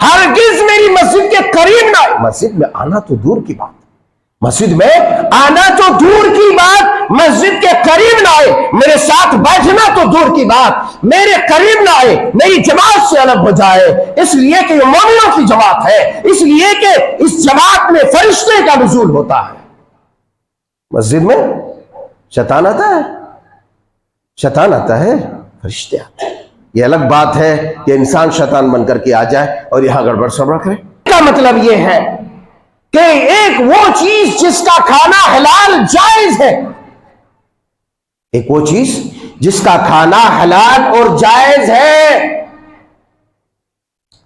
ہرگز میری مسجد کے قریب نہ آئے. مسجد میں آنا تو دور کی بات، مسجد میں آنا تو دور کی بات، مسجد کے قریب نہ آئے، میرے ساتھ بیٹھنا تو دور کی بات، میرے قریب نہ آئے، میری جماعت سے الگ ہو جائے. اس لیے کہ یہ مومنوں کی جماعت ہے، اس لیے کہ اس جماعت میں فرشتے کا نزول ہوتا ہے. مسجد میں شیطان آتا ہے، شیطان آتا ہے، فرشتے آتے ہیں. یہ الگ بات ہے کہ انسان شیطان بن کر کے آ جائے اور یہاں گڑبڑ سڑبڑ کرے. اس کا مطلب یہ ہے کہ ایک وہ چیز جس کا کھانا حلال جائز ہے، ایک وہ چیز جس کا کھانا حلال اور جائز ہے،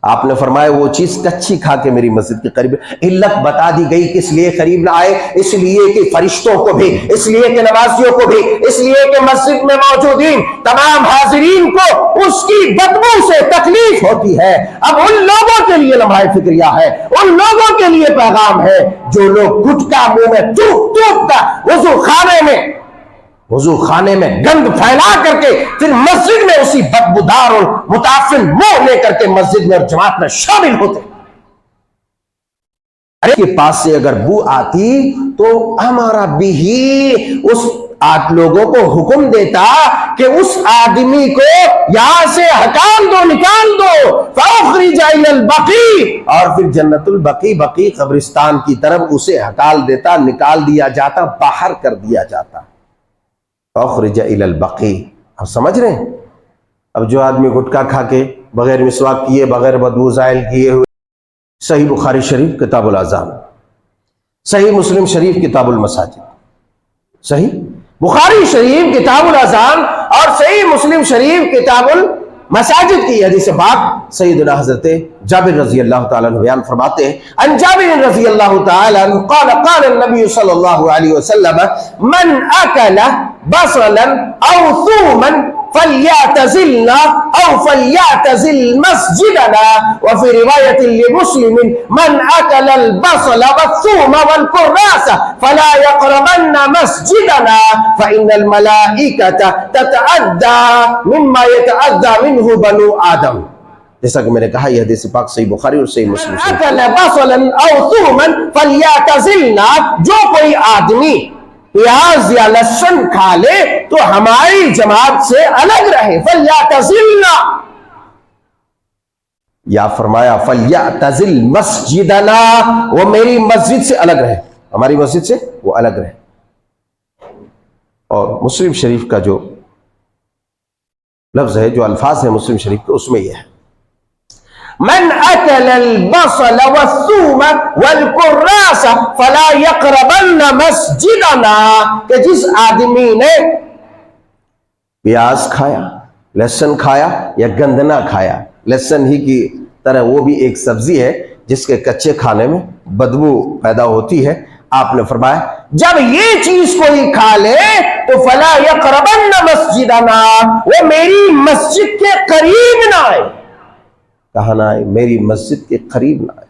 آپ نے فرمایا وہ چیز کچی کھا کے میری مسجد کے قریب. علت بتا دی گئی کس لیے قریب نہ آئے، اس لیے کہ فرشتوں کو بھی، اس لیے کہ نمازیوں کو بھی، اس لیے کہ مسجد میں موجودین تمام حاضرین کو اس کی بدبو سے تکلیف ہوتی ہے. اب ان لوگوں کے لیے لمحہ فکریہ ہے، ان لوگوں کے لیے پیغام ہے جو لوگ گٹکا منہ میں تھوک کا وضو خانے میں گند پھیلا کر کے پھر مسجد میں اسی بدبودار اور متعفن منہ لے کر کے مسجد میں اور جماعت میں شامل ہوتے. ارے کے پاس سے اگر بو آتی تو ہمارا بھی اس لوگوں کو حکم دیتا کہ اس آدمی کو یہاں سے ہٹال دو، نکال دو، فاخرج الی البقیع، اور پھر جنت البقیع، بقیع قبرستان کی طرف اسے ہٹال دیتا، نکال دیا جاتا، باہر کر دیا جاتا. فاخرج الی البقیع. آپ سمجھ رہے ہیں؟ اب جو آدمی گٹکا کھا کے بغیر مسواک کیے، بغیر بدبو زائل کیے ہوئے، صحیح بخاری شریف کتاب الاذان، صحیح مسلم شریف کتاب المساجد، صحیح بخاری شریف کتاب الاذان اور صحیح مسلم شریف کتاب المساجد کی حدیث پاک سیدنا حضرت جابر رضی اللہ تعالیٰ عنہ بیان فرماتے ہیں. عن جابر رضی اللہ تعالیٰ عنہ قال قال النبی صلی اللہ علیہ وسلم من اکل بصلا او ثوما فلیعتزلنا او فلیعتزل مسجدنا. وفي رواية لمسلم من اکل البصل والثوم والكراس فلا يقربن مسجدنا فإن الملائكة تتعدى مما يتعدى منه بنو آدم. جیسا کہ میں نے کہا یہ حدیث پاک صحیح بخاری اور صحیح مسلم. اکل بصلا او ثوما فلیعتزلنا، جو کوئی آدمی پیاز یا لہسن کھا لے تو ہماری جماعت سے الگ رہے. فلیعتزلنا، یا فرمایا فلیعتزل مسجدنا، وہ میری مسجد سے الگ رہے، ہماری مسجد سے وہ الگ رہے. اور مسلم شریف کا جو لفظ ہے، جو الفاظ ہیں مسلم شریف کے، اس میں یہ ہے من اکل البصل والثوم والکراس فلا یقربن مسجدنا، کہ جس آدمی نے پیاز کھایا، لہسن کھایا یا گندنا کھایا، لہسن ہی کی طرح وہ بھی ایک سبزی ہے جس کے کچے کھانے میں بدبو پیدا ہوتی ہے. آپ نے فرمایا جب یہ چیز کوئی کھا لے تو فلا یقربن مسجدنا، وہ میری مسجد کے قریب نہ آئے. کہاں نہ آئے؟ میری مسجد کے قریب نہ آئے،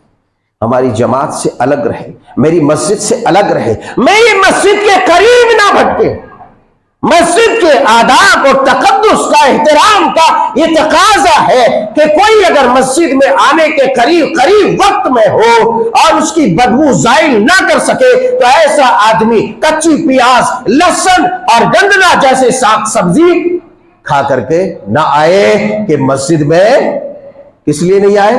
ہماری جماعت سے الگ رہے، میری مسجد سے الگ رہے، میری مسجد کے قریب نہ بھٹکے. مسجد کے آداب اور تقدس کا، احترام کا یہ تقاضا ہے کہ کوئی اگر مسجد میں آنے کے قریب وقت میں ہو اور اس کی بدبو زائل نہ کر سکے تو ایسا آدمی کچی پیاز، لہسن اور گندنا جیسے ساگ سبزی کھا کر کے نہ آئے. کہ مسجد میں کس لیے نہیں آئے؟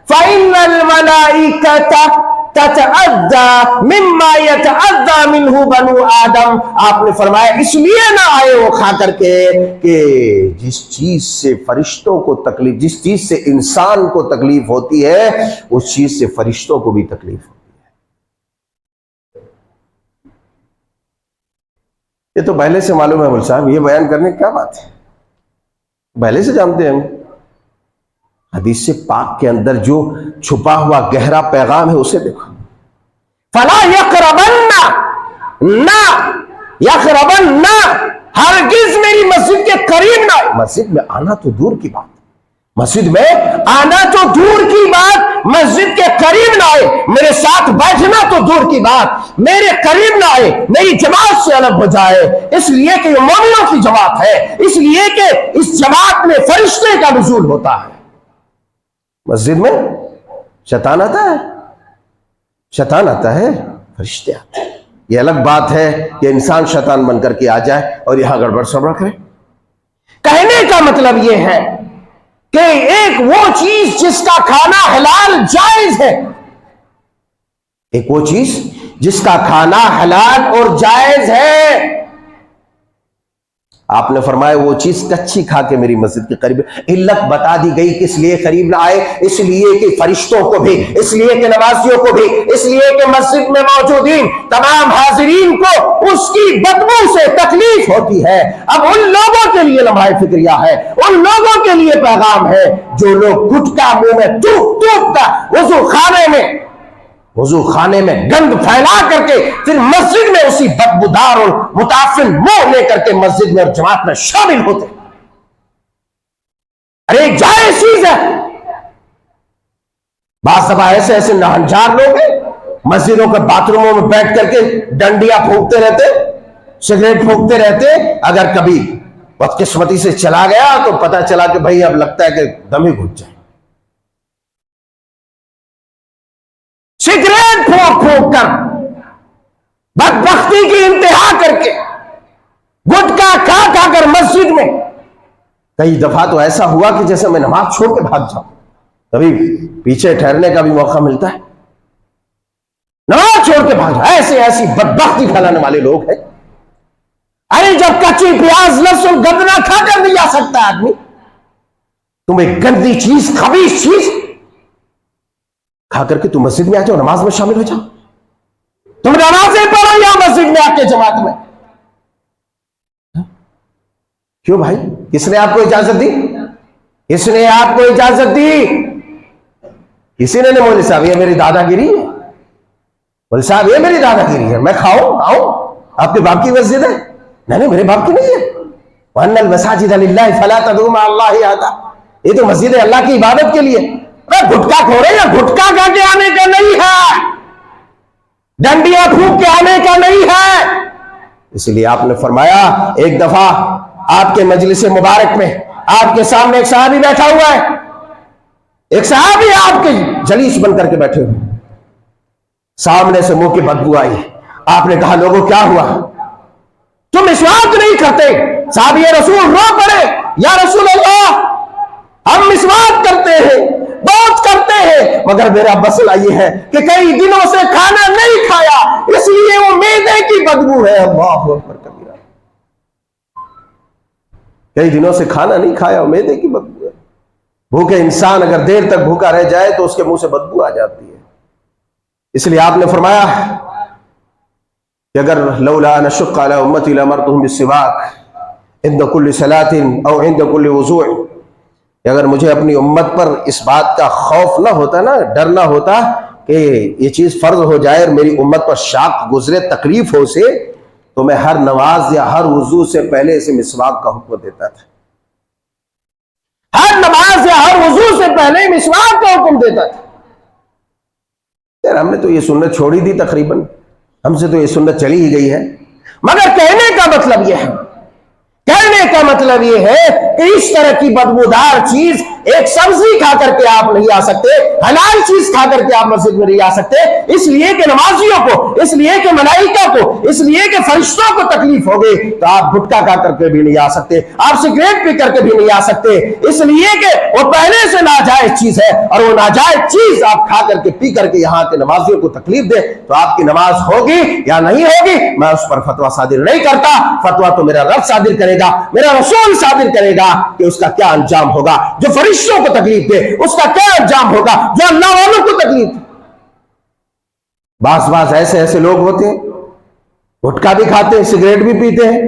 فَإِنَّ الْمَلَائِكَةَ تَتَعَدَّى مِمَّا يَتَعَدَّى مِنْهُ بَنُو آدم. آپ نے فرمایا اس لیے نہ آئے وہ کھا کر کے کہ جس چیز سے فرشتوں کو تکلیف، جس چیز سے انسان کو تکلیف ہوتی ہے اس چیز سے فرشتوں کو بھی تکلیف ہوتی ہے. یہ تو پہلے سے معلوم ہے مول صاحب، یہ بیان کرنے کی کیا بات ہے، پہلے سے جانتے ہیں ہم. حدیث پاک کے اندر جو چھپا ہوا گہرا پیغام ہے اسے دیکھو. فلا یقربن، نہ یقربن، ہرگز میری مسجد کے قریب نہ آئے. مسجد میں آنا تو دور کی بات، مسجد میں آنا تو دور کی بات، مسجد کے قریب نہ آئے، میرے ساتھ بیٹھنا تو دور کی بات، میرے قریب نہ آئے، میری جماعت سے الگ ہو جائے. اس لیے کہ یہ مومنوں کی جماعت ہے، اس لیے کہ اس جماعت میں فرشتے کا نزول ہوتا ہے. مسجد میں شیطان آتا ہے، شیطان آتا ہے، فرشتے آتے ہیں۔ یہ الگ بات ہے کہ انسان شیطان بن کر کے آ جائے اور یہاں گڑبڑ سڑبڑ کرے۔ کہنے کا مطلب یہ ہے کہ ایک وہ چیز جس کا کھانا حلال جائز ہے، ایک وہ چیز جس کا کھانا حلال اور جائز ہے، آپ نے فرمایا وہ چیز کچی کھا کے میری مسجد کے قریب، علت بتا دی گئی کس لیے قریب نہ آئے، اس لیے کہ فرشتوں کو بھی، اس لیے کہ نمازیوں کو بھی، اس لیے کہ مسجد میں موجودین تمام حاضرین کو اس کی بدبو سے تکلیف ہوتی ہے۔ اب ان لوگوں کے لیے لمحہ فکریہ ہے، ان لوگوں کے لیے پیغام ہے جو لوگ گٹکا منہ میں ٹوپ ٹوپ کر وضو خانے میں گند پھیلا کر کے پھر مسجد میں اسی بدبودار اور متعفن منہ لے کر کے مسجد میں اور جماعت میں شامل ہوتے، ارے ایک جائز چیز ہے۔ بعض دفعہ ایسے ناہنجار لوگ ہیں مسجدوں کے باتھ روموں میں بیٹھ کر کے ڈنڈیاں پھونکتے رہتے، سگریٹ پھونکتے رہتے، اگر کبھی بدقسمتی سے چلا گیا تو پتہ چلا کہ بھئی اب لگتا ہے کہ دم ہی گھٹ جائے، سگریٹ پھونک پھونک کر بدبختی کی انتہا کر کے گٹکا کھا کھا کر مسجد میں۔ کئی دفعہ تو ایسا ہوا کہ جیسے میں نماز چھوڑ کے بھاگ جاؤں، کبھی پیچھے ٹھہرنے کا بھی موقع ملتا ہے، نماز چھوڑ کے بھاگ جاؤں۔ ایسی بدبختی پھیلانے والے لوگ ہیں۔ ارے جب کچی پیاز لہسن گندنا کھا کر نہیں آ سکتا آدمی، تم ایک گندی چیز، خبیث چیز کھا کر کے تم مسجد میں آ جاؤ، نماز میں شامل ہو جاؤ، تم نمازیں پڑھو یا مسجد میں آ کے جماعت میں۔ کیوں بھائی؟ کس نے آپ کو اجازت دی؟ کس نے آپ کو اجازت دی؟ کسی نے نہیں۔ مولوی صاحب یہ میری دادا گیری ہے، مولوی صاحب یہ میری دادا گیری ہے، میں کھاؤں آپ کے باپ کی مسجد ہے؟ نہیں میرے باپ کی نہیں ہے۔ وَأَنَّ الْمَسَاجِدَ لِلَّهِ فَلَا تَدْعُوا مَعَ اللَّهِ أَحَدًا، یہ تو مسجد ہے اللہ کی عبادت کے لیے۔ گٹکا کھورے یا گٹکا کھا کے آنے کا نہیں ہے، ڈنڈیاں پھونک کے آنے کا نہیں ہے۔ اس لیے آپ نے فرمایا، ایک دفعہ آپ کے مجلس مبارک میں آپ کے سامنے ایک صحابی بیٹھا ہوا ہے، ایک صحابی آپ کے جلیس بن کر کے بیٹھے ہوئے، سامنے سے منہ کی بدبو آئی، آپ نے کہا لوگوں کیا ہوا، تم مسواک نہیں کرتے؟ صحابی رسول رو پڑے، یا رسول اللہ ہم مسواک کرتے ہیں، بہت کرتے ہیں، مگر میرا مسئلہ یہ ہے کہ کئی دنوں سے کھانا نہیں کھایا، اس لیے وہ معدے کی بدبو ہے۔ اللہ اکبر کبیرہ، کئی دنوں سے کھانا نہیں کھایا، وہ معدے کی بدبو ہے۔ بھوکے انسان اگر دیر تک بھوکا رہ جائے تو اس کے منہ سے بدبو آ جاتی ہے۔ اس لیے آپ نے فرمایا کہ اگر لولا ان اشق علی امتی لامرتهم بالسواک عند كل صلاة او عند كل وضوء، اگر مجھے اپنی امت پر اس بات کا خوف نہ ہوتا، نا ڈر نہ ہوتا کہ یہ چیز فرض ہو جائے اور میری امت پر شاق گزرے، تکلیف ہو سے، تو میں ہر نماز یا ہر وضو سے پہلے اسے مسواک کا حکم دیتا تھا، ہر نماز یا ہر وضو سے پہلے مسواک کا حکم دیتا تھا۔ یار ہم نے تو یہ سنت چھوڑی دی، تقریباً ہم سے تو یہ سنت چلی ہی گئی ہے، مگر کہنے کا مطلب یہ ہے، کہنے کا مطلب یہ ہے کہ اس طرح کی بدبودار چیز، ایک سبزی کھا کر کے آپ نہیں آ سکتے، حلال چیز کھا کر کے آپ مسجد میں نہیں آ سکتے، اس لیے کہ نمازیوں کو، اس لیے کہ ملائکہ کو، اس لیے کہ فرشتوں کو تکلیف ہوگی، تو آپ گٹکا کھا کر کے بھی نہیں آ سکتے، آپ سگریٹ پی کر کے بھی نہیں آ سکتے، اس لیے کہ وہ پہلے سے ناجائز چیز ہے، اور وہ ناجائز چیز آپ کھا کر کے پی کر کے یہاں کے نمازیوں کو تکلیف دے تو آپ کی نماز ہوگی یا نہیں ہوگی، میں اس پر فتویٰ صادر نہیں کرتا، فتویٰ تو میرا رب صادر کرے گا، میرا رسول صادر کرے گا کہ اس کا کیا انجام ہوگا۔ جو فرشتوں کو تکلیف دے اس کا کیا انجام ہوگا، جو اللہ والوں کو تکلیف دے۔ بعض ایسے لوگ ہوتے ہیں، گٹکا بھی کھاتے ہیں، سگریٹ بھی پیتے ہیں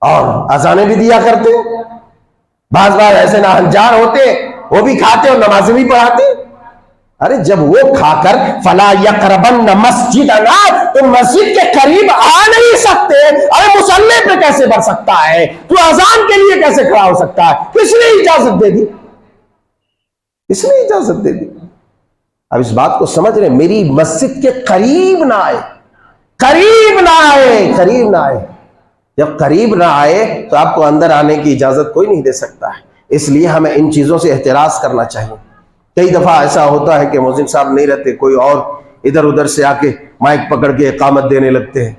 اور اذانیں بھی دیا کرتے ہیں، بعض ایسے ناہنجار ہوتے ہیں، وہ بھی کھاتے اور نمازیں بھی پڑھاتے ہیں۔ ارے جب وہ کھا کر فلا یقربن مسجدنا، تو مسجد کے قریب آ نہیں سکتے، ارے مصلی پہ کیسے بڑھ سکتا ہے، تو اذان کے لیے کیسے کھڑا ہو سکتا ہے؟ کس نے اجازت دے دی؟ کس نے اجازت دے دی؟ اب اس بات کو سمجھ رہے، میری مسجد کے قریب نہ آئے، قریب نہ آئے، قریب نہ آئے۔ جب قریب نہ آئے تو آپ کو اندر آنے کی اجازت کوئی نہیں دے سکتا ہے، اس لیے ہمیں ان چیزوں سے احتراز کرنا چاہیے۔ کئی دفعہ ایسا ہوتا ہے کہ مؤذن صاحب نہیں رہتے، کوئی اور ادھر ادھر سے آ کے مائک پکڑ کے اقامت دینے لگتے ہیں.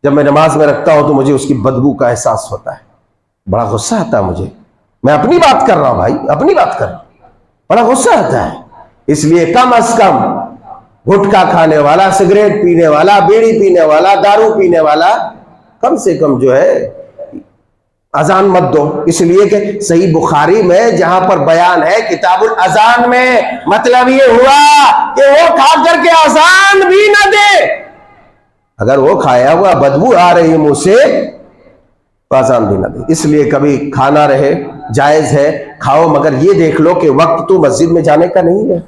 جب میں نماز میں رکھتا ہوں تو مجھے اس کی بدبو کا احساس ہوتا ہے، بڑا غصہ آتا ہے مجھے. میں اپنی بات کر رہا ہوں بھائی، اپنی بات کر رہا ہوں، بڑا غصہ آتا ہے. اس لیے کم از کم گٹکا کھانے والا، سگریٹ پینے والا، بیڑی پینے والا، دارو پینے والا، کم سے کم جو ہے اذان مت دو. اس لیے کہ صحیح بخاری میں جہاں پر بیان ہے کتاب الاذان میں، مطلب یہ ہوا کہ وہ کھا کر کے اذان بھی نہ دے. اگر وہ کھایا ہوا بدبو آ رہی ہے منہ سے تو اذان بھی نہ دے. اس لیے کبھی کھانا رہے جائز ہے، کھاؤ، مگر یہ دیکھ لو کہ وقت تو مسجد میں جانے کا نہیں ہے،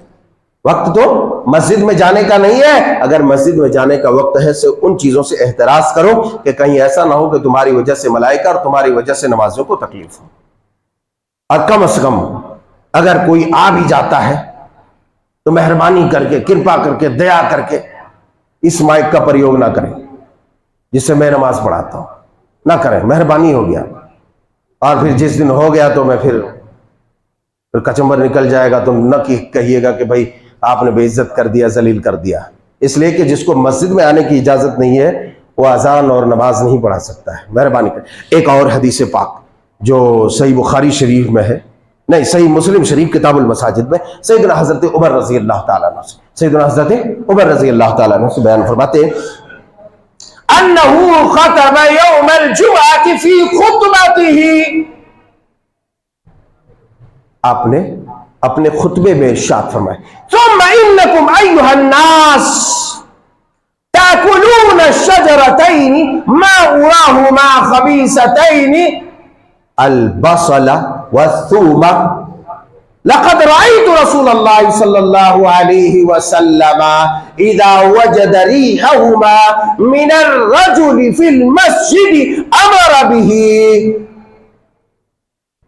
وقت تو مسجد میں جانے کا نہیں ہے. اگر مسجد میں جانے کا وقت ہے تو ان چیزوں سے احتراز کرو کہ کہیں ایسا نہ ہو کہ تمہاری وجہ سے ملائکہ اور تمہاری وجہ سے نمازیوں کو تکلیف ہو. اور کم از کم اگر کوئی آ بھی جاتا ہے تو مہربانی کر کے، کرپا کر کے، دیا کر کے اس مائک کا پریوگ نہ کریں جس سے میں نماز پڑھاتا ہوں، نہ کریں، مہربانی ہو گیا. اور پھر جس دن ہو گیا تو میں پھر کچمبر نکل جائے گا تو نہ کہیے گا کہ بھائی آپ نے بے عزت کر دیا، ذلیل کر دیا. اس لیے کہ جس کو مسجد میں آنے کی اجازت نہیں ہے وہ اذان اور نماز نہیں پڑھا سکتا ہے. مہربانی کر. ایک اور حدیث پاک جو صحیح بخاری شریف میں ہے، نہیں صحیح مسلم شریف کتاب المساجد میں، سیدنا حضرت عمر رضی اللہ تعالیٰ عنہ سے، سیدنا حضرت عمر رضی اللہ تعالیٰ عنہ سے بیان فرماتے ہیں انہو خطب یوم الجمعہ فی خطبتہ، آپ نے اپنے خطبے میں ارشاد فرمائے ثم انکم ایھا الناس تاکلون الشجرتین ما اراہما خبیثتین البصل والثوم لقد رأيت رسول الله صلى الله عليه وسلم إذا وجد ريحهما من الرجل في المسجد أمر به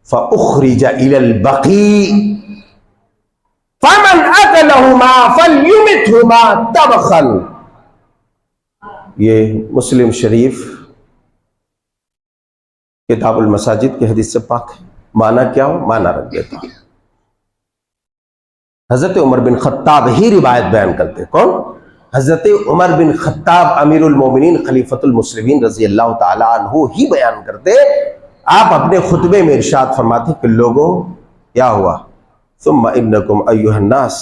فأخرج إلى البقيع فمن أكلهما فليمتهما طبخا. یہ مسلم شریف کتاب المساجد کی حدیث سے پاک ہے. معنی کیا ہو؟ معنی رکھ دیتا ہوں. حضرت عمر بن خطاب ہی روایت بیان کرتے. کون؟ حضرت عمر بن خطاب امیر المومنین خلیفۃ المسلمین رضی اللہ تعالی عنہ ہی بیان کرتے. آپ اپنے خطبے میں ارشاد فرماتے کہ لوگوں کیا ہوا، ثم انکم ایھا الناس،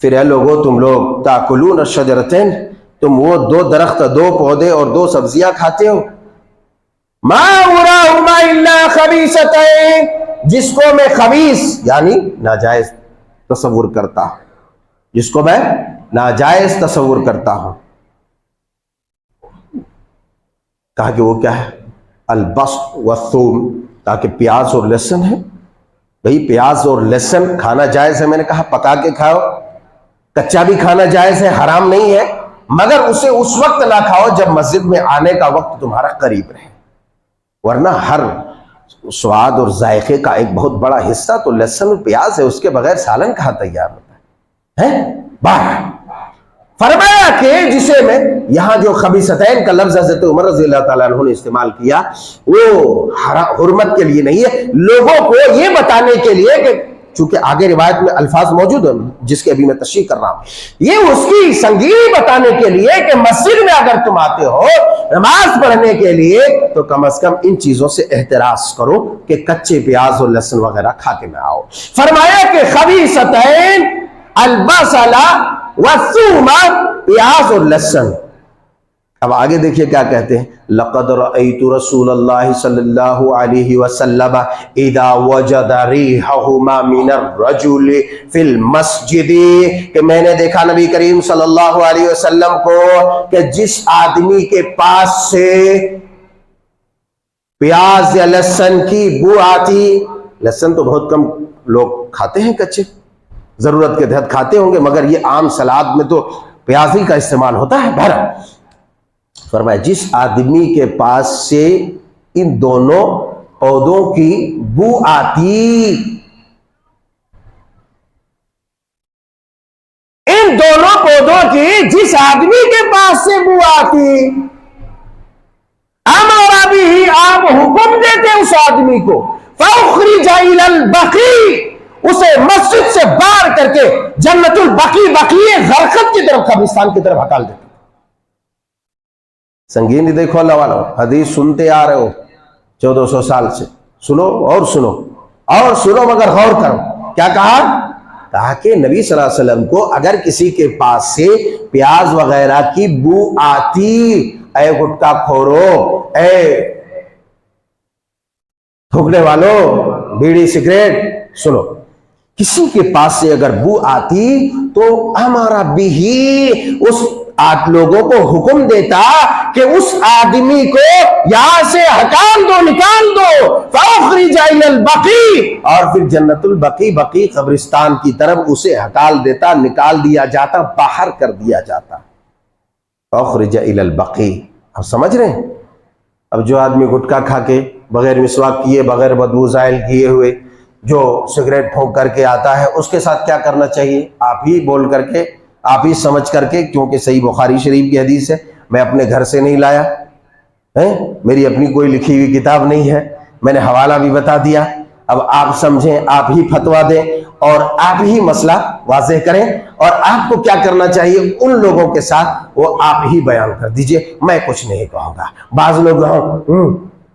پھر اے لوگوں تم لوگ، تاکلون الشجرتین، تم وہ دو درخت، دو پودے اور دو سبزیاں کھاتے ہو، ما اراہما الا خبیثتین، جس کو میں خبیث یعنی ناجائز تصور کرتا ہوں، جس کو میں ناجائز تصور کرتا ہوں. کہا کہ وہ کیا ہے؟ البصل والثوم، کہا کہ پیاز اور لہسن ہے. بھئی پیاز اور لہسن کھانا جائز ہے، میں نے کہا پکا کے کھاؤ، کچا بھی کھانا جائز ہے، حرام نہیں ہے، مگر اسے اس وقت نہ کھاؤ جب مسجد میں آنے کا وقت تمہارا قریب رہے. ورنہ ہر سواد اور ذائقے کا ایک بہت بڑا حصہ تو لہسن اور پیاز ہے، اس کے بغیر سالن کہاں تیار ہوتا ہے. باہر فرمایا کہ جسے میں یہاں جو خبیثتین کا لفظ حضرت عمر رضی اللہ تعالیٰ عنہ نے استعمال کیا وہ حرمت کے لیے نہیں ہے، لوگوں کو یہ بتانے کے لیے کہ چونکہ آگے روایت میں الفاظ موجود ہیں جس کے ابھی میں تشریح کر رہا ہوں، یہ اس کی سنگینی بتانے کے لیے کہ مسجد میں اگر تم آتے ہو نماز پڑھنے کے لیے تو کم از کم ان چیزوں سے احتراز کرو کہ کچے پیاز اور لہسن وغیرہ کھا کے نہ آؤ. فرمایا کہ خبیثتین البصل والثوم، پیاز اور لہسن. اب آگے دیکھیے کیا کہتے ہیں، لقد رأیت رسول اللہ صلی اللہ علیہ وسلم اذا وجد ریحہما من الرجل فی المسجد، کہ میں نے دیکھا نبی کریم صلی اللہ علیہ وسلم کو کہ جس آدمی کے پاس سے پیاز یا لہسن کی بو آتی، لہسن تو بہت کم لوگ کھاتے ہیں کچے، ضرورت کے تحت کھاتے ہوں گے، مگر یہ عام سلاد میں تو پیاز ہی کا استعمال ہوتا ہے. بہرحال فرمایا جس آدمی کے پاس سے ان دونوں پودوں کی بو آتی، ان دونوں پودوں کی جس آدمی کے پاس سے بو آتی، ہمارا بھی آپ حکم دیتے اس آدمی کو، فاخرج الی البقیع، اسے مسجد سے باہر کر کے جنت البقیع بقیع غرقد کی طرف قبرستان کی طرف ہکال دیتا. سنگین دیکھو اللہ والو، حدیث سنتے آ رہے ہو 1400 سال سے، سنو اور سنو اور سنو مگر غور کرو. کیا کہا؟ کہا کہ نبی صلی اللہ علیہ وسلم کو اگر کسی کے پاس سے پیاز وغیرہ کی بو آتی، اے گٹکا کھورو، اے تھوکنے والو، بیڑی سگریٹ، سنو، کسی کے پاس سے اگر بو آتی تو ہمارا بھی اس 8 لوگوں کو حکم دیتا کہ اس آدمی کو یہاں سے ہٹال دو، نکال دو، فاخرج الی البقیع، اور پھر جنت البقیع بقیع قبرستان کی طرف اسے ہٹال دیتا، نکال دیا جاتا، باہر کر دیا جاتا. فاخرج الی البقیع. آپ سمجھ رہے ہیں؟ اب جو آدمی گٹکا کھا کے بغیر مسواک کیے، بغیر بدبو زائل کیے ہوئے جو سگریٹ پھونک کر کے آتا ہے، اس کے ساتھ کیا کرنا چاہیے؟ آپ ہی بول کر کے، آپ ہی سمجھ کر کے، کیونکہ صحیح بخاری شریف کی حدیث ہے، میں اپنے گھر سے نہیں لایا، میری اپنی کوئی لکھی ہوئی کتاب نہیں ہے، میں نے حوالہ بھی بتا دیا. اب آپ سمجھیں، آپ ہی فتویٰ دیں اور آپ ہی مسئلہ واضح کریں، اور آپ کو کیا کرنا چاہیے ان لوگوں کے ساتھ، وہ آپ ہی بیان کر دیجئے، میں کچھ نہیں کہوں گا. بعض لوگ